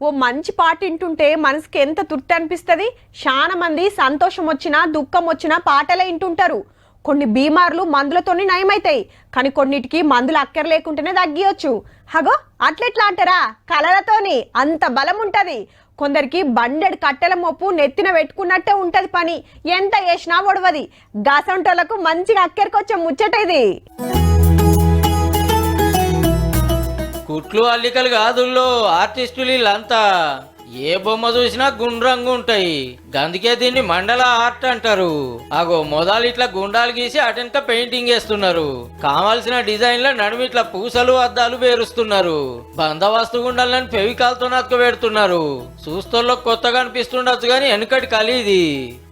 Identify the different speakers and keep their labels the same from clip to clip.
Speaker 1: ఓ మంచి పాట వింటుంటే మనసుకి ఎంత తృప్తి అనిపిస్తుంది. చాలా మంది సంతోషం వచ్చినా దుఃఖం వచ్చినా పాటలే వింటుంటారు. కొన్ని బీమార్లు మందులతోనే నయమైతాయి, కానీ కొన్నిటికి మందులు అక్కర లేకుంటేనే తగ్గియొచ్చు. హగో అట్లెట్లా అంటారా, కలలతోని అంత బలం ఉంటది. కొందరికి బండెడు కట్టెల మొప్పు నెత్తిన పెట్టుకున్నట్టే ఉంటది పని, ఎంత చేసినా ఒడవది. గసంటోళ్లకు మంచిగా అక్కరికొచ్చే ముచ్చట ఇది.
Speaker 2: కుట్లు అల్లికలు కాదుల్లో ఆర్టిస్టులు వీళ్ళంతా ఏ బొమ్మ చూసినా గుండ్రంగా ఉంటాయి, గందుకే దీన్ని మండల ఆర్ట్ అంటారు. అగో మొదలు ఇట్లా గుండాలు గీసి అటెంక పెయింటింగ్ వేస్తున్నారు. కావాల్సిన డిజైన్ల నడుము ఇట్లా పూసలు అద్దాలు పేరుస్తున్నారు. బందవస్తు గుండాలని ఫెవికాల్తో నతుకు పెడుతున్నారు. చూస్తోళ్ళలో కొత్తగా అనిపిస్తుండొచ్చు గాని వెనుకటి కలిది.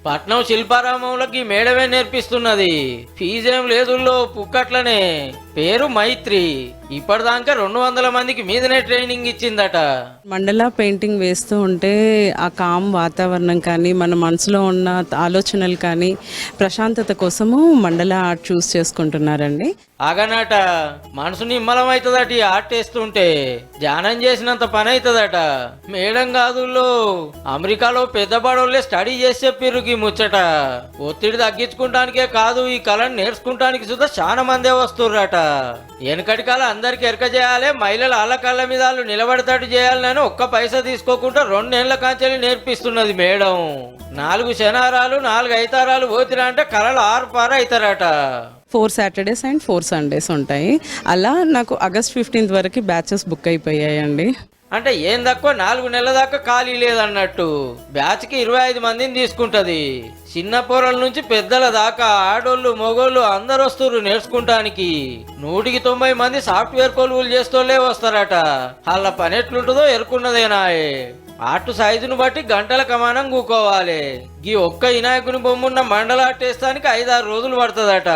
Speaker 2: పట్నం శిల్పారామంలోకి మేడమే నేర్పిస్తున్నది. ఫీజేం లేదుల్లో, పుక్కట్లనే. పేరు మైత్రి. ఇప్పటిదాకా 200 మందికి మీదనే ట్రైనింగ్ ఇచ్చిందట.
Speaker 3: మండల పెయింటింగ్ వేస్తూ ఉంటే ఆ కామ్ వాతావరణం కానీ మన మనసులో ఉన్న ఆలోచనలు కానీ ప్రశాంతత కోసము మండల ఆర్ట్ చూస్ చేసుకుంటున్నారండి.
Speaker 2: అగనట మనసు నిమ్మలం అవుతుందట ఈ ఆర్ట్ వేస్తుంటే. ధ్యానం చేసినంత పని అవుతుందట. మేడం కాదుల్లో, అమెరికాలో పెద్ద బడోళ్ళే స్టడీ చేసి చెప్పిర్రు ఈ ముచ్చట. ఒత్తిడి తగ్గించుకుంటానికే కాదు, ఈ కళను నేర్చుకుంటానికి సుధా చాలా మందే వస్తుర్రట. వెనకటి కాల అందరికి ఎరక చేయాలి, మహిళలు వాళ్ళ కళ్ళ మీద వాళ్ళు నిలబడతాడు చేయాలని ఒక్క పైసా తీసుకోకుండా 2 ఏళ్ల కాంచెల్లి నేర్పిస్తున్నది మేడం. 4 శనివారాలు 4 ఐతారాలు పోతిరా అంటే కళలు 6 పార అవుతారట.
Speaker 3: 4 Saturdays అండ్ 4 Sundays ఉంటాయి. అలా నాకు August 15th వరకు బ్యాచెస్ బుక్ అయిపోయాయండి.
Speaker 2: అంటే ఏం తక్కువ 4 నెలల దాకా ఖాళీ లేదన్నట్టు. బ్యాచ్కి 25 మందిని తీసుకుంటది. చిన్న పోరల నుంచి పెద్దల దాకా ఆడోళ్ళు మొగోళ్ళు అందరు వస్తున్నారు నేర్చుకుంటానికి. 190 మంది సాఫ్ట్వేర్ కొలువులు చేస్తోళ్లే వస్తారట. వాళ్ళ పని ఎట్లుంటుందో ఎరుకున్నదేనాయే. ఆర్టు సైజును బట్టి గంటల కమానం కూకోవాలి. ఈ ఒక్క వినాయకుని బొమ్మున్న మండల ఆర్టేస్తానికి 5-6 రోజులు పడుతుందట.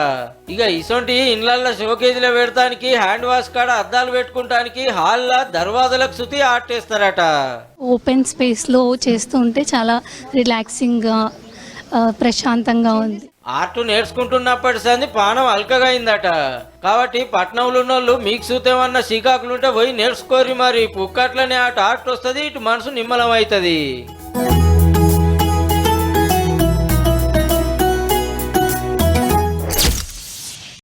Speaker 2: ఇక ఇసొంటి ఇండ్లల్లో షోకేజీలో పెడతానికి, హ్యాండ్ వాష్ కాడ అద్దాలు పెట్టుకుంటానికి, హాల్లో దర్వాజలకు శుతి ఆర్టేస్తారట.
Speaker 4: ఓపెన్ స్పేస్లో చేస్తూ ఉంటే చాలా రిలాక్సింగ్గా ప్రశాంతంగా ఉంది.
Speaker 2: ఆర్ట్ నేర్చుకుంటున్నప్పటి సంది పానం అల్కగా అయిందట. కాబట్టి పట్నంలో ఉన్నోళ్ళు మీకు సూతేమన్నా శ్రీకాకులుంటే పోయి నేర్చుకోరి. మరి పుక్కట్లనే ఆర్ట్ వస్తుంది, ఇటు మనసు నిమ్మలం అవుతుంది.